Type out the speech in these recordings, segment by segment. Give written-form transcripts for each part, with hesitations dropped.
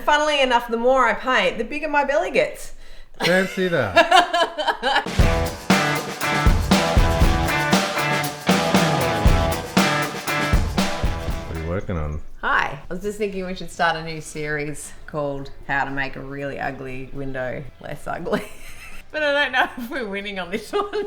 And funnily enough, the more I paint, the bigger my belly gets. Fancy that. What are you working on? Hi. I was just thinking we should start a new series called How to Make a Really Ugly Window Less Ugly. But I don't know if we're winning on this one.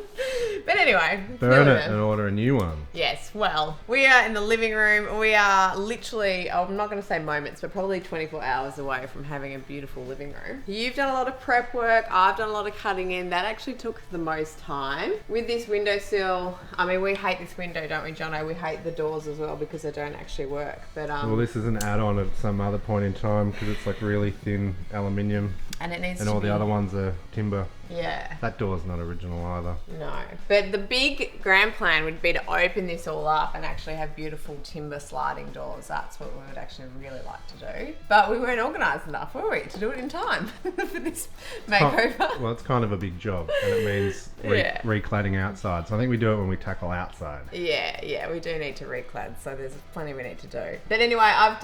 But anyway. Burn it and order a new one. Yes, well, we are in the living room. We are literally, I'm not going to say moments, but probably 24 hours away from having a beautiful living room. You've done a lot of prep work. I've done a lot of cutting in. That actually took the most time. With this windowsill, I mean, we hate this window, don't we, Jono? We hate the doors as well because they don't actually work. But Well, this is an add-on at some other point in time because it's like really thin aluminium. And it needs and to all be... the other ones are timber. Yeah. That door's not original either. No. But the big grand plan would be to open this all up and actually have beautiful timber sliding doors. That's what we would actually really like to do. But we weren't organised enough, were we, to do it in time for this makeover? Well, it's kind of a big job and it means recladding outside. So I think we do it when we tackle outside. Yeah, we do need to reclad, so there's plenty we need to do. But anyway, I've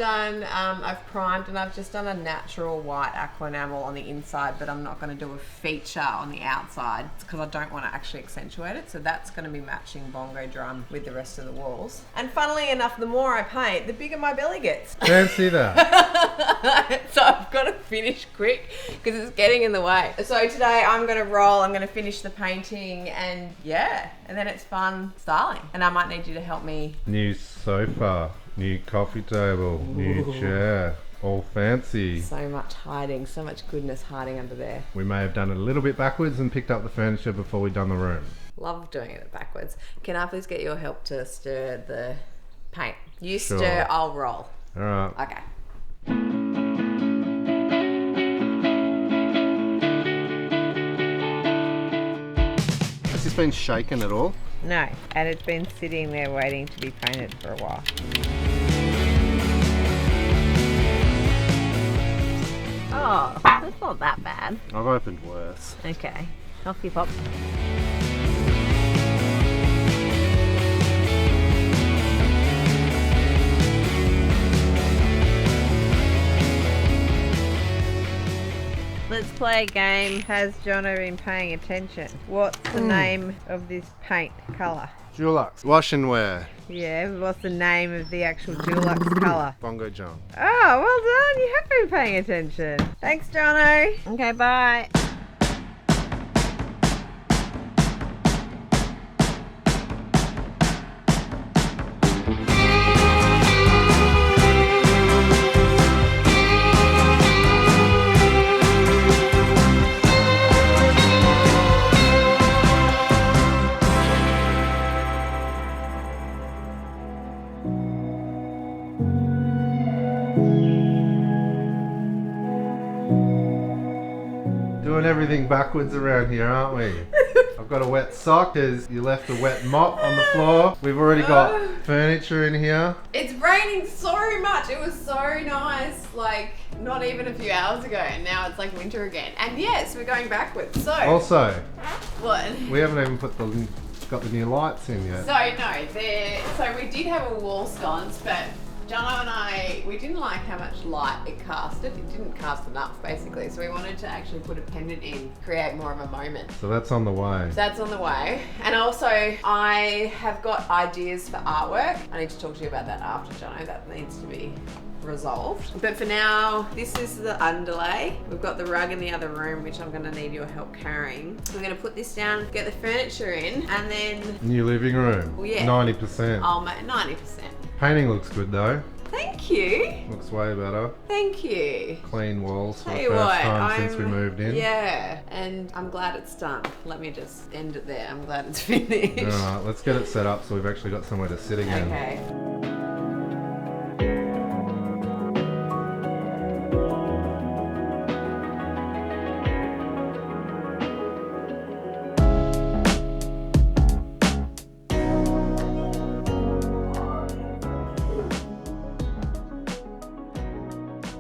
primed and I've just done a natural white aqua enamel on the inside, but I'm not going to do a feature on the outside because I don't want to actually accentuate it. So that's going to be matching bongo drum with the rest of the walls. And funnily enough, the more I paint, the bigger my belly gets. Fancy that. So I've got to finish quick because it's getting in the way. So today I'm going to roll, I'm going to finish the painting and then it's fun styling. And I might need you to help me. New sofa, new coffee table, new chair. All fancy. So much hiding, so much goodness hiding under there. We may have done it a little bit backwards and picked up the furniture before we'd done the room. Love doing it backwards. Can I please get your help to stir the paint? You Sure. stir, I'll roll. All right. Okay. Has this been shaken at all? No, and it's been sitting there waiting to be painted for a while. Oh, that's not that bad. I've opened worse. Okay, off you pop. Let's play a game. Has Jono been paying attention? What's the name of this paint colour? Dulux. Wash and wear. Yeah, what's the name of the actual Dulux colour? Bongo John. Oh, well done. You have been paying attention. Thanks, Jono. Okay, bye. Doing everything backwards around here, aren't we? I've got a wet sock because you left a wet mop on the floor. We've already got furniture in here. It's raining so much. It was so nice, like not even a few hours ago, and now it's like winter again. And yes, we're going backwards. So Also, what? we haven't even got the new lights in yet. So no, so we did have a wall sconce, but Jono and I, we didn't like how much light it casted. It didn't cast enough, basically. So we wanted to actually put a pendant in, create more of a moment. So that's on the way. So that's on the way. And also, I have got ideas for artwork. I need to talk to you about that after, Jono. That needs to be resolved. But for now, this is the underlay. We've got the rug in the other room, which I'm gonna need your help carrying. We're gonna put this down, get the furniture in, and then New living room. Well, yeah. 90%. I'll make 90%. Painting looks good though. Thank you. Looks way better. Thank you. Clean walls for Tell the you first what, time since we moved in. Yeah, and I'm glad it's done. Let me just end it there. I'm glad it's finished. Alright, let's get it set up so we've actually got somewhere to sit again. Okay.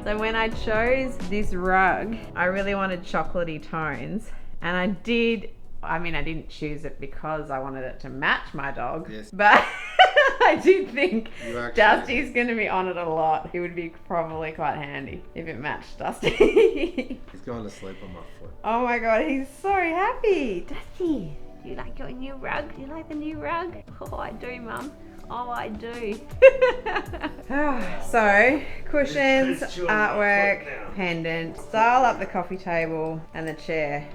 So when I chose this rug, I really wanted chocolatey tones, and I didn't choose it because I wanted it to match my dog, Yes. but I I did think You actually- Dusty's going to be on it a lot. It would be probably quite handy if it matched Dusty. He's going to sleep on my foot. Oh my god, he's so happy. Dusty, do you like your new rug? Do you like the new rug? Oh, I do, Mum. Oh, I do. So, cushions, Who's chewing my artwork, foot now? pendant, style up the coffee table and the chair.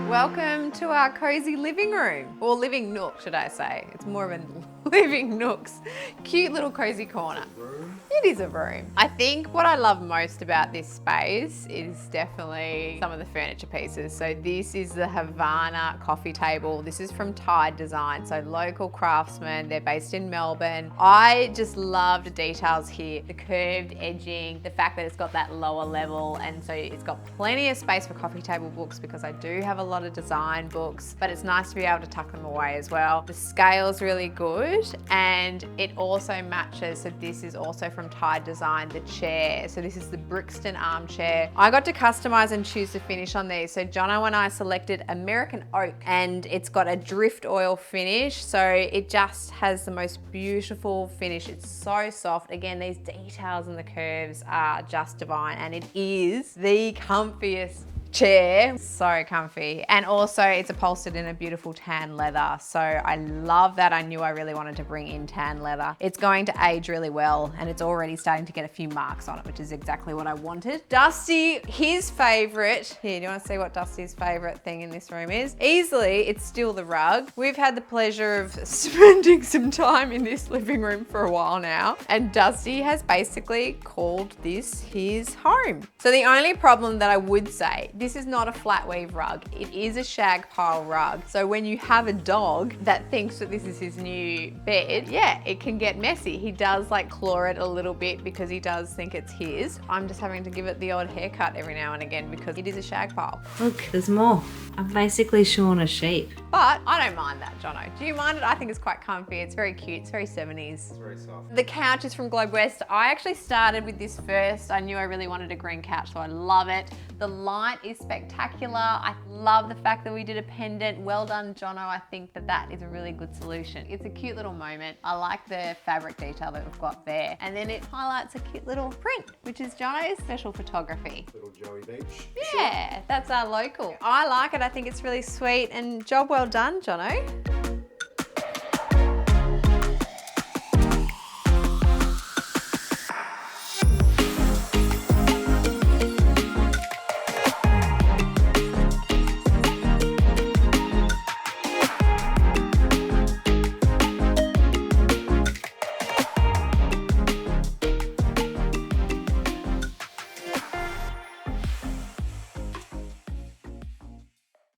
Welcome to our cozy living room, or living nook, should I say. It's more of a living nook's cute little cozy corner. It is a room. I think what I love most about this space is definitely some of the furniture pieces. So this is the Havana coffee table. This is from Tide Design, so local craftsmen. They're based in Melbourne. I just love the details here. The curved edging, the fact that it's got that lower level, and so it's got plenty of space for coffee table books because I do have a lot of design books, but it's nice to be able to tuck them away as well. The scale's really good, and it also matches. So this is also from Tide Design, the chair. So this is the Brixton armchair. I got to customize and choose the finish on these. So Jono and I selected American oak, and it's got a drift oil finish. So it just has the most beautiful finish. It's so soft. Again, these details and the curves are just divine, and it is the comfiest chair. So comfy. And also it's upholstered in a beautiful tan leather. So I love that. I knew I really wanted to bring in tan leather. It's going to age really well, and it's already starting to get a few marks on it, which is exactly what I wanted. Dusty, his favorite. Here, do you want to see what Dusty's favorite thing in this room is? Easily, it's still the rug. We've had the pleasure of spending some time in this living room for a while now, and Dusty has basically called this his home. So the only problem that I would say, this is not a flat weave rug. It is a shag pile rug. So when you have a dog that thinks that this is his new bed, yeah, it can get messy. He does like claw it a little bit because he does think it's his. I'm just having to give it the odd haircut every now and again because it is a shag pile. Look, there's more. I've basically shorn a sheep. But I don't mind that, Jono. Do you mind it? I think it's quite comfy. It's very cute. It's very 70s. It's very soft. The couch is from Globe West. I actually started with this first. I knew I really wanted a green couch, so I love it. The light is spectacular. I love the fact that we did a pendant. Well done, Jono. I think that that is a really good solution. It's a cute little moment. I like the fabric detail that we've got there. And then it highlights a cute little print, which is Jono's special photography. Little Joey Beach. Yeah, that's our local. I like it. I think it's really sweet, and job well done, Jono.